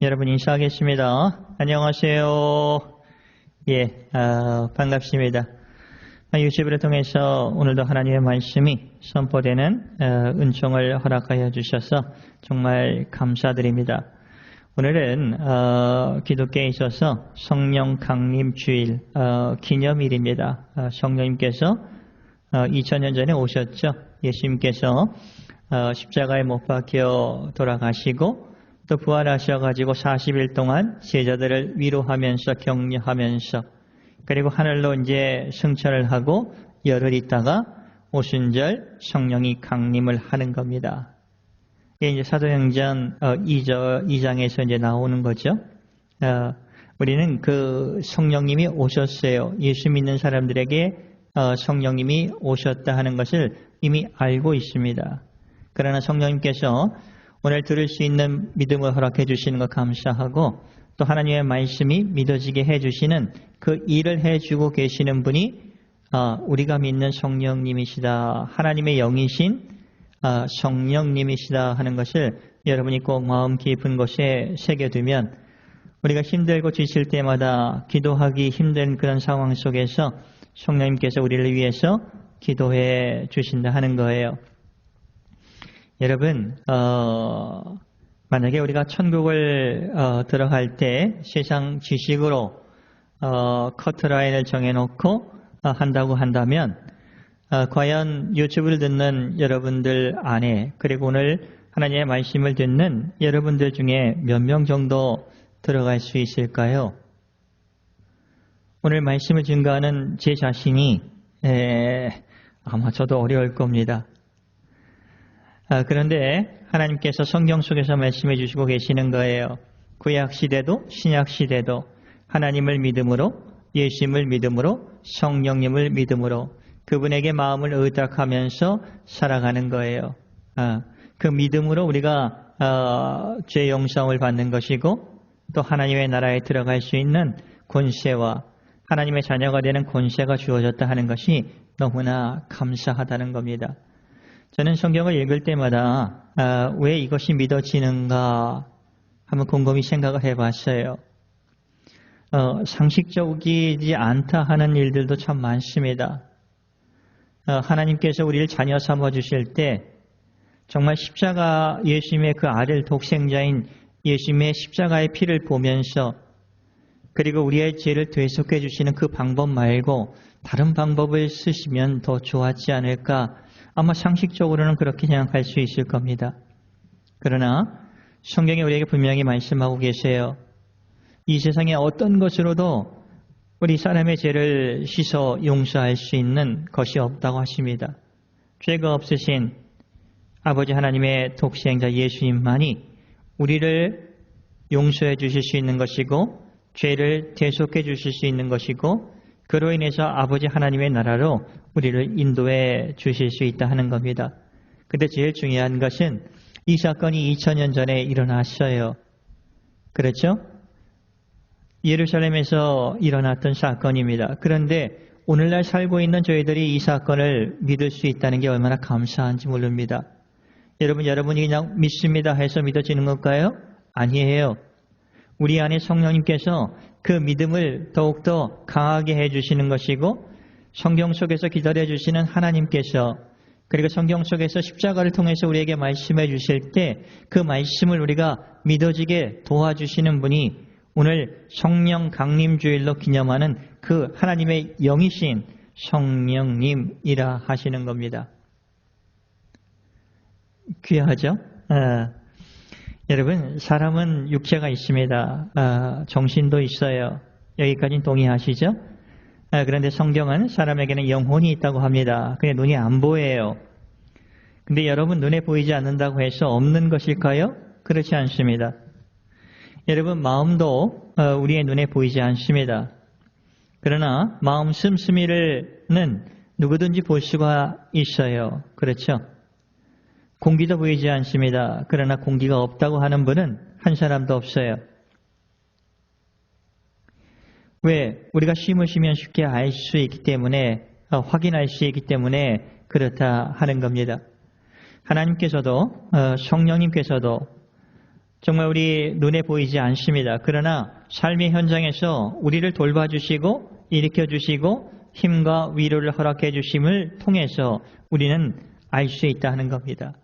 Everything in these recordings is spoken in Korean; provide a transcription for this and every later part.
여러분 인사하겠습니다. 안녕하세요. 반갑습니다. 유튜브를 통해서 오늘도 하나님의 말씀이 선포되는 은총을 허락하여 주셔서 정말 감사드립니다. 오늘은 기독교에 있어서 성령 강림 주일 기념일입니다. 성령님께서 2000년 전에 오셨죠. 예수님께서 십자가에 못 박혀 돌아가시고 또 부활하셔가지고 40일 동안 제자들을 위로하면서 격려하면서 그리고 하늘로 이제 승천을 하고 열흘 있다가 오순절 성령이 강림을 하는 겁니다. 이게 이제 사도행전 2장에서 이제 나오는 거죠. 우리는 그 성령님이 오셨어요. 예수 믿는 사람들에게 성령님이 오셨다 하는 것을 이미 알고 있습니다. 그러나 성령님께서 오늘 들을 수 있는 믿음을 허락해 주시는 것 감사하고 또 하나님의 말씀이 믿어지게 해주시는 그 일을 해주고 계시는 분이 우리가 믿는 성령님이시다. 하나님의 영이신 성령님이시다 하는 것을 여러분이 꼭 마음 깊은 곳에 새겨두면 우리가 힘들고 지칠 때마다 기도하기 힘든 그런 상황 속에서 성령님께서 우리를 위해서 기도해 주신다 하는 거예요. 여러분, 만약에 우리가 천국을 들어갈 때 세상 지식으로 커트라인을 정해놓고 한다고 한다면 과연 유튜브를 듣는 여러분들 안에 그리고 오늘 하나님의 말씀을 듣는 여러분들 중에 몇 명 정도 들어갈 수 있을까요? 오늘 말씀을 증거하는 제 자신이 아마 저도 어려울 겁니다. 그런데 하나님께서 성경 속에서 말씀해 주시고 계시는 거예요. 구약 시대도 신약 시대도 하나님을 믿음으로 예수님을 믿음으로 성령님을 믿음으로 그분에게 마음을 의탁하면서 살아가는 거예요. 그 믿음으로 우리가 죄 용서를 받는 것이고 또 하나님의 나라에 들어갈 수 있는 권세와 하나님의 자녀가 되는 권세가 주어졌다 하는 것이 너무나 감사하다는 겁니다. 저는 성경을 읽을 때마다 왜 이것이 믿어지는가 한번 곰곰이 생각을 해봤어요. 상식적이지 않다 하는 일들도 참 많습니다. 하나님께서 우리를 자녀 삼아주실 때 정말 십자가 예수님의 그 아들 독생자인 예수님의 십자가의 피를 보면서 그리고 우리의 죄를 되속해 주시는 그 방법 말고 다른 방법을 쓰시면 더 좋았지 않을까 아마 상식적으로는 그렇게 생각할 수 있을 겁니다. 그러나 성경이 우리에게 분명히 말씀하고 계세요. 이 세상에 어떤 것으로도 우리 사람의 죄를 씻어 용서할 수 있는 것이 없다고 하십니다. 죄가 없으신 아버지 하나님의 독생자 예수님만이 우리를 용서해 주실 수 있는 것이고 죄를 대속해 주실 수 있는 것이고 그로 인해서 아버지 하나님의 나라로 우리를 인도해 주실 수 있다 하는 겁니다. 근데 제일 중요한 것은 이 사건이 2000년 전에 일어났어요. 그렇죠? 예루살렘에서 일어났던 사건입니다. 그런데 오늘날 살고 있는 저희들이 이 사건을 믿을 수 있다는 게 얼마나 감사한지 모릅니다. 여러분이 그냥 믿습니다 해서 믿어지는 걸까요? 아니에요. 우리 안에 성령님께서 그 믿음을 더욱더 강하게 해주시는 것이고 성경 속에서 기다려주시는 하나님께서 그리고 성경 속에서 십자가를 통해서 우리에게 말씀해 주실 때 그 말씀을 우리가 믿어지게 도와주시는 분이 오늘 성령 강림주일로 기념하는 그 하나님의 영이신 성령님이라 하시는 겁니다. 귀하죠? 여러분, 사람은 육체가 있습니다. 정신도 있어요. 여기까지는 동의하시죠? 그런데 성경은 사람에게는 영혼이 있다고 합니다. 그냥 눈이 안 보여요. 근데 여러분 눈에 보이지 않는다고 해서 없는 것일까요? 그렇지 않습니다. 여러분 마음도 우리의 눈에 보이지 않습니다. 그러나 마음 씀씀이는 누구든지 볼 수가 있어요. 그렇죠? 공기도 보이지 않습니다. 그러나 공기가 없다고 하는 분은 한 사람도 없어요. 왜? 우리가 심으시면 쉽게 알 수 있기 때문에 확인할 수 있기 때문에 그렇다 하는 겁니다. 하나님께서도 성령님께서도 정말 우리 눈에 보이지 않습니다. 그러나 삶의 현장에서 우리를 돌봐주시고 일으켜주시고 힘과 위로를 허락해 주심을 통해서 우리는 알 수 있다 하는 겁니다.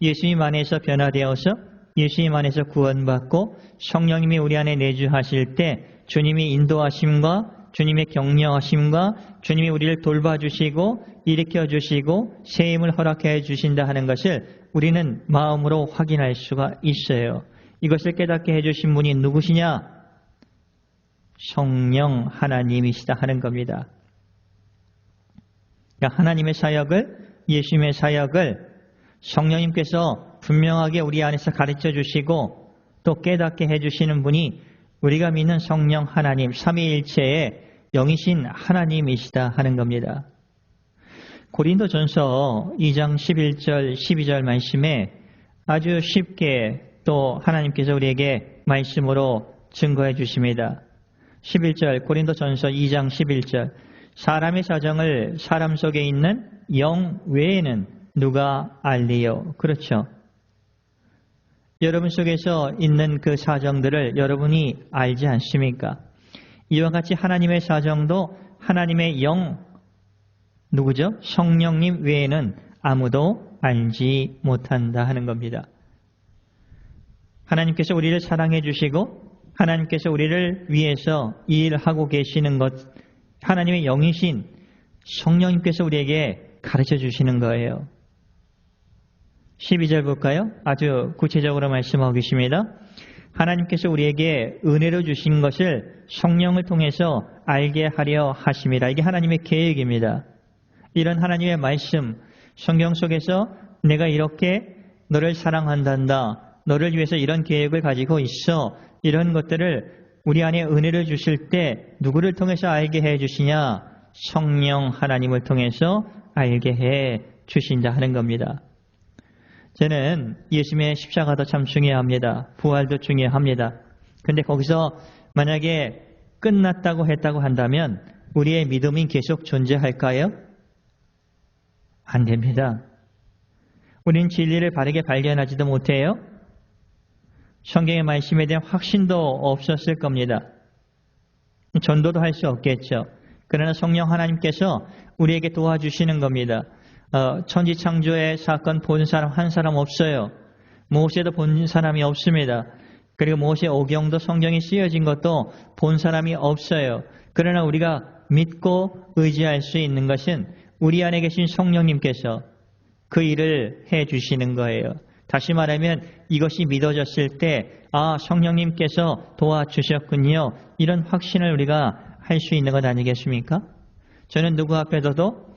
예수님 안에서 변화되어서 예수님 안에서 구원받고 성령님이 우리 안에 내주하실 때 주님이 인도하심과 주님의 격려하심과 주님이 우리를 돌봐주시고 일으켜주시고 세임을 허락해 주신다 하는 것을 우리는 마음으로 확인할 수가 있어요. 이것을 깨닫게 해주신 분이 누구시냐? 성령 하나님이시다 하는 겁니다. 그러니까 하나님의 사역을, 예수님의 사역을 성령님께서 분명하게 우리 안에서 가르쳐 주시고 또 깨닫게 해주시는 분이 우리가 믿는 성령 하나님, 삼위일체의 영이신 하나님이시다 하는 겁니다. 고린도전서 2장 11절, 12절 말씀에 아주 쉽게 또 하나님께서 우리에게 말씀으로 증거해 주십니다. 11절, 고린도전서 2장 11절, 사람의 사정을 사람 속에 있는 영 외에는 누가 알리요? 그렇죠. 여러분 속에서 있는 그 사정들을 여러분이 알지 않습니까? 이와 같이 하나님의 사정도 하나님의 영, 누구죠? 성령님 외에는 아무도 알지 못한다 하는 겁니다. 하나님께서 우리를 사랑해 주시고 하나님께서 우리를 위해서 일하고 계시는 것, 하나님의 영이신 성령님께서 우리에게 가르쳐 주시는 거예요. 12절 볼까요? 아주 구체적으로 말씀하고 계십니다. 하나님께서 우리에게 은혜로 주신 것을 성령을 통해서 알게 하려 하심이라. 이게 하나님의 계획입니다. 이런 하나님의 말씀, 성경 속에서 내가 이렇게 너를 사랑한단다, 너를 위해서 이런 계획을 가지고 있어, 이런 것들을 우리 안에 은혜를 주실 때 누구를 통해서 알게 해 주시냐? 성령 하나님을 통해서 알게 해 주신다 하는 겁니다. 저는 예수님의 십자가도 참 중요합니다. 부활도 중요합니다. 근데 거기서 만약에 끝났다고 했다고 한다면 우리의 믿음이 계속 존재할까요? 안 됩니다. 우리는 진리를 바르게 발견하지도 못해요. 성경의 말씀에 대한 확신도 없었을 겁니다. 전도도 할 수 없겠죠. 그러나 성령 하나님께서 우리에게 도와주시는 겁니다. 천지창조의 사건 본 사람 한 사람 없어요. 모세도 본 사람이 없습니다. 그리고 모세 오경도 성경이 쓰여진 것도 본 사람이 없어요. 그러나 우리가 믿고 의지할 수 있는 것은 우리 안에 계신 성령님께서 그 일을 해 주시는 거예요. 다시 말하면 이것이 믿어졌을 때 성령님께서 도와주셨군요. 이런 확신을 우리가 할 수 있는 것 아니겠습니까? 저는 누구 앞에서도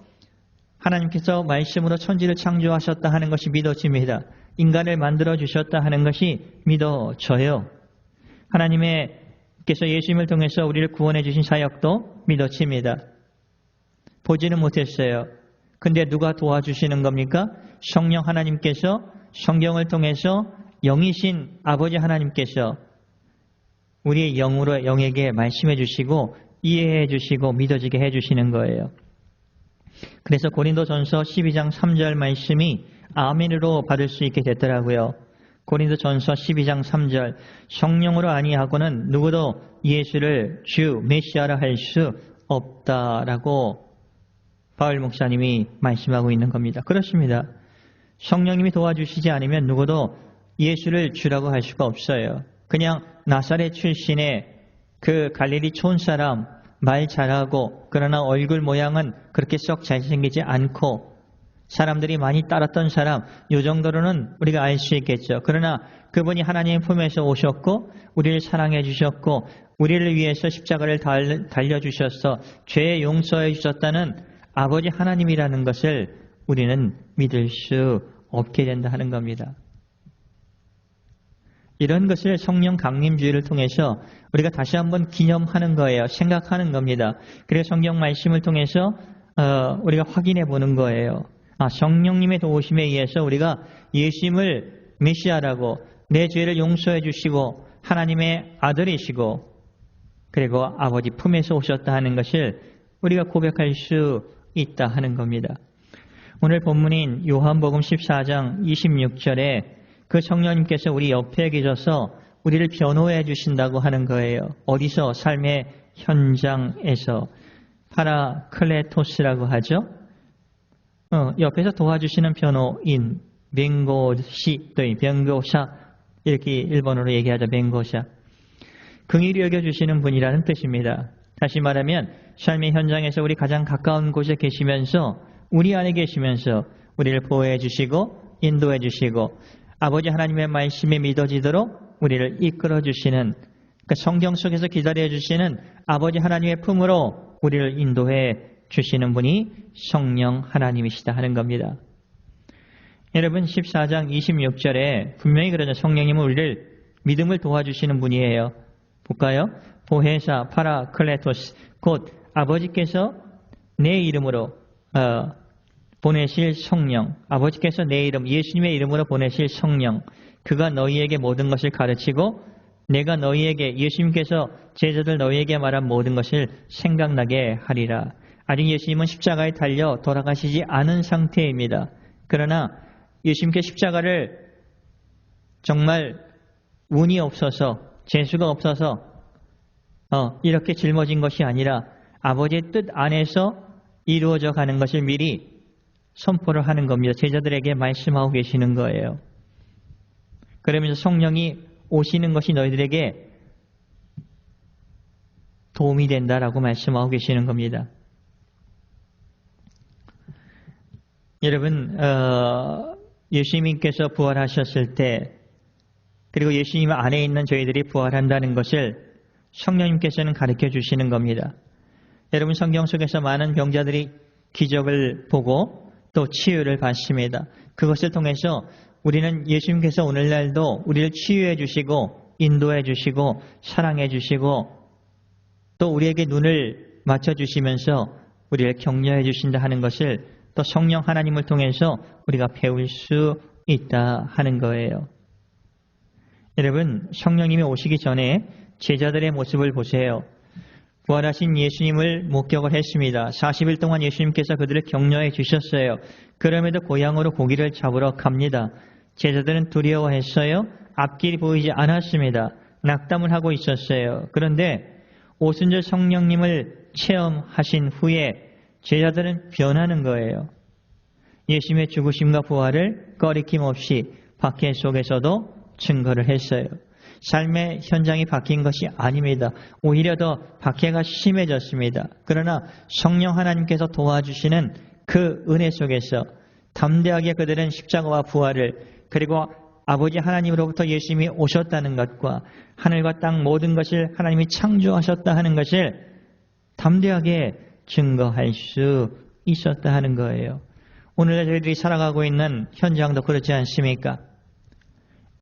하나님께서 말씀으로 천지를 창조하셨다 하는 것이 믿어집니다. 인간을 만들어 주셨다 하는 것이 믿어져요. 하나님께서 예수님을 통해서 우리를 구원해 주신 사역도 믿어집니다. 보지는 못했어요. 근데 누가 도와주시는 겁니까? 성령 하나님께서 성경을 통해서 영이신 아버지 하나님께서 우리의 영으로 영에게 말씀해 주시고 이해해 주시고 믿어지게 해 주시는 거예요. 그래서 고린도전서 12장 3절 말씀이 아멘으로 받을 수 있게 됐더라고요. 고린도전서 12장 3절, 성령으로 아니하고는 누구도 예수를 주 메시아라 할 수 없다라고 바울 목사님이 말씀하고 있는 겁니다. 그렇습니다. 성령님이 도와주시지 않으면 누구도 예수를 주라고 할 수가 없어요. 그냥 나사렛 출신의 그 갈릴리 촌사람, 말 잘하고 그러나 얼굴 모양은 그렇게 썩 잘생기지 않고 사람들이 많이 따랐던 사람, 이 정도로는 우리가 알 수 있겠죠. 그러나 그분이 하나님의 품에서 오셨고 우리를 사랑해 주셨고 우리를 위해서 십자가를 달려주셔서 죄 용서해 주셨다는 아버지 하나님이라는 것을 우리는 믿을 수 없게 된다 하는 겁니다. 이런 것을 성령 강림주의를 통해서 우리가 다시 한번 기념하는 거예요. 생각하는 겁니다. 그래서 성경 말씀을 통해서 우리가 확인해 보는 거예요. 성령님의 도우심에 의해서 우리가 예수님을 메시아라고 내 죄를 용서해 주시고 하나님의 아들이시고 그리고 아버지 품에서 오셨다 하는 것을 우리가 고백할 수 있다 하는 겁니다. 오늘 본문인 요한복음 14장 26절에 그 성령님께서 우리 옆에 계셔서 우리를 변호해 주신다고 하는 거예요. 어디서? 삶의 현장에서. 파라클레토스라고 하죠. 옆에서 도와주시는 변호인, 변고사, 이렇게 일본어로 얘기하자, 변고사. 긍휼히 여겨주시는 분이라는 뜻입니다. 다시 말하면 삶의 현장에서 우리 가장 가까운 곳에 계시면서 우리 안에 계시면서 우리를 보호해 주시고 인도해 주시고 아버지 하나님의 말씀이 믿어지도록 우리를 이끌어 주시는, 그 성경 속에서 기다려 주시는 아버지 하나님의 품으로 우리를 인도해 주시는 분이 성령 하나님이시다 하는 겁니다. 여러분 14장 26절에 분명히 그러죠. 성령님은 우리를 믿음을 도와주시는 분이에요. 볼까요? 보혜사 파라클레토스, 곧 아버지께서 내 이름으로 보내실 성령, 아버지께서 내 이름, 예수님의 이름으로 보내실 성령, 그가 너희에게 모든 것을 가르치고 내가 너희에게, 예수님께서 제자들 너희에게 말한 모든 것을 생각나게 하리라. 아직 예수님은 십자가에 달려 돌아가시지 않은 상태입니다. 그러나 예수님께 십자가를 정말 운이 없어서, 재수가 없어서 이렇게 짊어진 것이 아니라 아버지의 뜻 안에서 이루어져 가는 것을 미리 선포를 하는 겁니다. 제자들에게 말씀하고 계시는 거예요. 그러면서 성령이 오시는 것이 너희들에게 도움이 된다라고 말씀하고 계시는 겁니다. 여러분, 예수님께서 부활하셨을 때, 그리고 예수님 안에 있는 저희들이 부활한다는 것을 성령님께서는 가르쳐 주시는 겁니다. 여러분, 성경 속에서 많은 병자들이 기적을 보고 또 치유를 받습니다. 그것을 통해서 우리는 예수님께서 오늘날도 우리를 치유해 주시고 인도해 주시고 사랑해 주시고 또 우리에게 눈을 맞춰 주시면서 우리를 격려해 주신다 하는 것을 또 성령 하나님을 통해서 우리가 배울 수 있다 하는 거예요. 여러분, 성령님이 오시기 전에 제자들의 모습을 보세요. 부활하신 예수님을 목격을 했습니다. 40일 동안 예수님께서 그들을 격려해 주셨어요. 그럼에도 고향으로 고기를 잡으러 갑니다. 제자들은 두려워했어요. 앞길이 보이지 않았습니다. 낙담을 하고 있었어요. 그런데 오순절 성령님을 체험하신 후에 제자들은 변하는 거예요. 예수님의 죽으심과 부활을 꺼리낌 없이 박해 속에서도 증거를 했어요. 삶의 현장이 바뀐 것이 아닙니다. 오히려 더 박해가 심해졌습니다. 그러나 성령 하나님께서 도와주시는 그 은혜 속에서 담대하게 그들은 십자가와 부활을, 그리고 아버지 하나님으로부터 예수님이 오셨다는 것과 하늘과 땅 모든 것을 하나님이 창조하셨다 하는 것을 담대하게 증거할 수 있었다 하는 거예요. 오늘날 저희들이 살아가고 있는 현장도 그렇지 않습니까?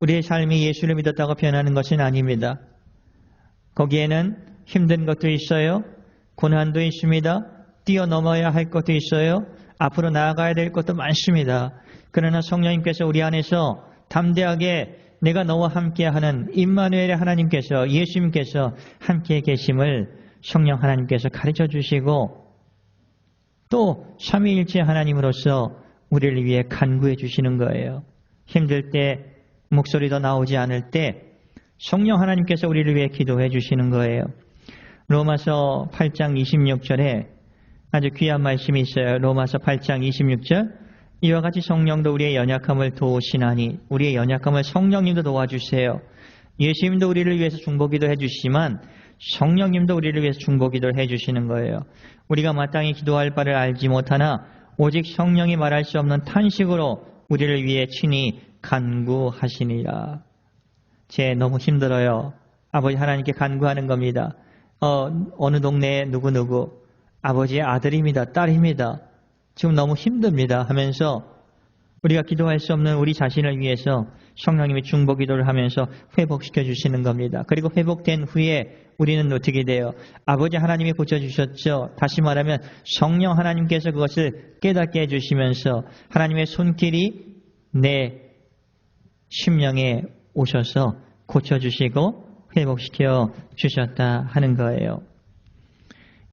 우리의 삶이 예수를 믿었다고 변하는 것은 아닙니다. 거기에는 힘든 것도 있어요. 고난도 있습니다. 뛰어넘어야 할 것도 있어요. 앞으로 나아가야 될 것도 많습니다. 그러나 성령님께서 우리 안에서 담대하게 내가 너와 함께하는 임마누엘의 하나님께서, 예수님께서 함께 계심을 성령 하나님께서 가르쳐 주시고 또 삼위일체 하나님으로서 우리를 위해 간구해 주시는 거예요. 힘들 때, 목소리도 나오지 않을 때 성령 하나님께서 우리를 위해 기도해 주시는 거예요. 로마서 8장 26절에 아주 귀한 말씀이 있어요. 로마서 8장 26절, 이와 같이 성령도 우리의 연약함을 도우시나니, 우리의 연약함을 성령님도 도와주세요. 예수님도 우리를 위해서 중보기도 해주시지만 성령님도 우리를 위해서 중보기도를 해주시는 거예요. 우리가 마땅히 기도할 바를 알지 못하나 오직 성령이 말할 수 없는 탄식으로 우리를 위해 친히 간구하시니라. 제 너무 힘들어요. 아버지 하나님께 간구하는 겁니다. 어느 동네에 누구누구 아버지의 아들입니다. 딸입니다. 지금 너무 힘듭니다 하면서 우리가 기도할 수 없는 우리 자신을 위해서 성령님이 중보기도를 하면서 회복시켜 주시는 겁니다. 그리고 회복된 후에 우리는 어떻게 돼요? 아버지 하나님이 고쳐주셨죠. 다시 말하면 성령 하나님께서 그것을 깨닫게 해주시면서 하나님의 손길이 내 심령에 오셔서 고쳐주시고 회복시켜 주셨다 하는 거예요.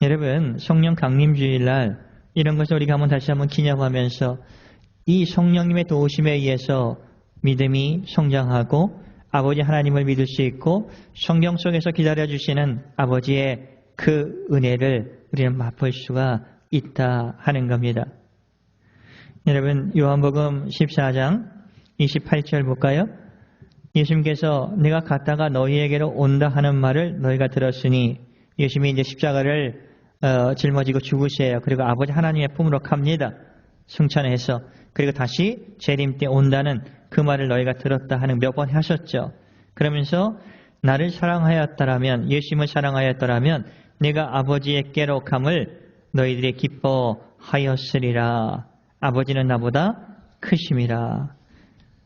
여러분, 성령 강림주일날 이런 것을 우리가 다시 한번 기념하면서 이 성령님의 도우심에 의해서 믿음이 성장하고 아버지 하나님을 믿을 수 있고 성경 속에서 기다려주시는 아버지의 그 은혜를 우리는 맛볼 수가 있다 하는 겁니다. 여러분 요한복음 14장 28절 볼까요? 예수님께서 내가 갔다가 너희에게로 온다 하는 말을 너희가 들었으니 예수님이 이제 십자가를 짊어지고 죽으세요. 그리고 아버지 하나님의 품으로 갑니다. 승천해서. 그리고 다시 재림 때 온다는 그 말을 너희가 들었다 하는 몇 번 하셨죠. 그러면서 나를 사랑하였더라면, 예수님을 사랑하였더라면 내가 아버지의께로 감을 너희들이 기뻐하였으리라. 아버지는 나보다 크심이라.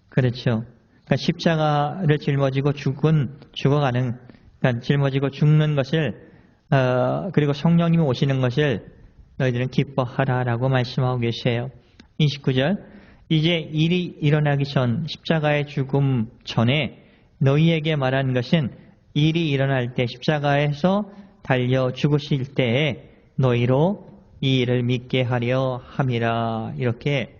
그렇죠. 그러니까 십자가를 짊어지고 죽어가는, 그러니까 짊어지고 죽는 것을 그리고 성령님이 오시는 것을 너희들은 기뻐하라라고 말씀하고 계세요. 29절 이제 일이 일어나기 전 십자가의 죽음 전에 너희에게 말한 것은 일이 일어날 때 십자가에서 달려 죽으실 때에 너희로 이 일을 믿게 하려 함이라. 이렇게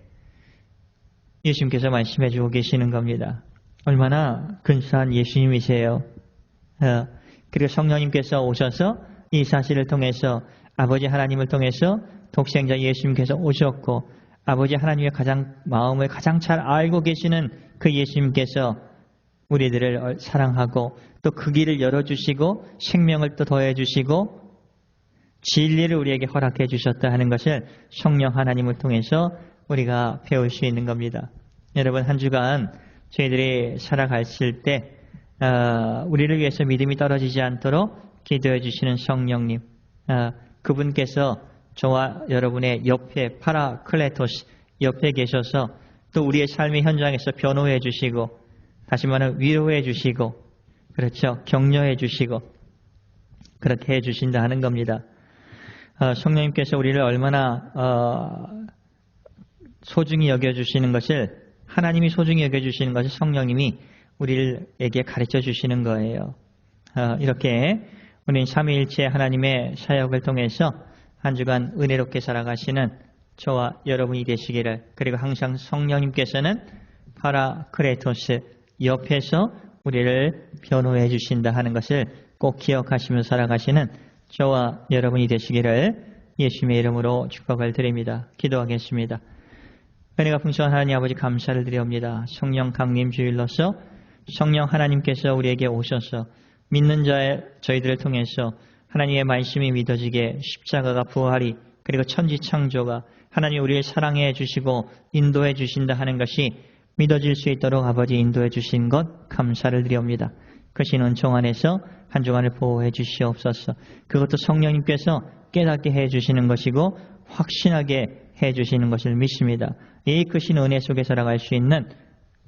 예수님께서 말씀해 주고 계시는 겁니다. 얼마나 근사한 예수님이세요. 그리고 성령님께서 오셔서 이 사실을 통해서 아버지 하나님을 통해서 독생자 예수님께서 오셨고 아버지 하나님의 마음을 가장 잘 알고 계시는 그 예수님께서 우리들을 사랑하고 또 그 길을 열어주시고 생명을 또 더해주시고 진리를 우리에게 허락해 주셨다 하는 것을 성령 하나님을 통해서 우리가 배울 수 있는 겁니다. 여러분 한 주간 저희들이 살아갔을 때 우리를 위해서 믿음이 떨어지지 않도록 기도해 주시는 성령님, 그분께서 저와 여러분의 옆에 파라클레토스 옆에 계셔서 또 우리의 삶의 현장에서 변호해 주시고 다시 말하면 위로해 주시고 그렇죠. 격려해 주시고 그렇게 해 주신다 하는 겁니다. 성령님께서 우리를 얼마나 소중히 여겨주시는 것을 하나님이 소중히 여겨주시는 것을 성령님이 우리에게 가르쳐 주시는 거예요. 이렇게 우리는 삼위일체 하나님의 사역을 통해서 한 주간 은혜롭게 살아가시는 저와 여러분이 되시기를, 그리고 항상 성령님께서는 파라크레토스 옆에서 우리를 변호해 주신다 하는 것을 꼭 기억하시며 살아가시는 저와 여러분이 되시기를 예수님의 이름으로 축복을 드립니다. 기도하겠습니다. 은혜가 풍성한 하나님 아버지 감사를 드리옵니다. 성령 강림 주일로서 성령 하나님께서 우리에게 오셔서 믿는 저희들을 통해서 하나님의 말씀이 믿어지게 십자가가 부활이 그리고 천지창조가 하나님 우리를 사랑해 주시고 인도해 주신다 하는 것이 믿어질 수 있도록 아버지 인도해 주신 것 감사를 드리옵니다. 크신 은총 안에서 한 주간을 보호해 주시옵소서. 그것도 성령님께서 깨닫게 해 주시는 것이고 확신하게 해 주시는 것을 믿습니다. 이 크신 은혜 속에 살아갈 수 있는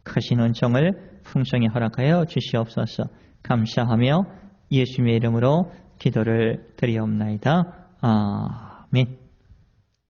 크신 은총을 풍성히 허락하여 주시옵소서. 감사하며 예수님의 이름으로 기도를 드리옵나이다. 아멘.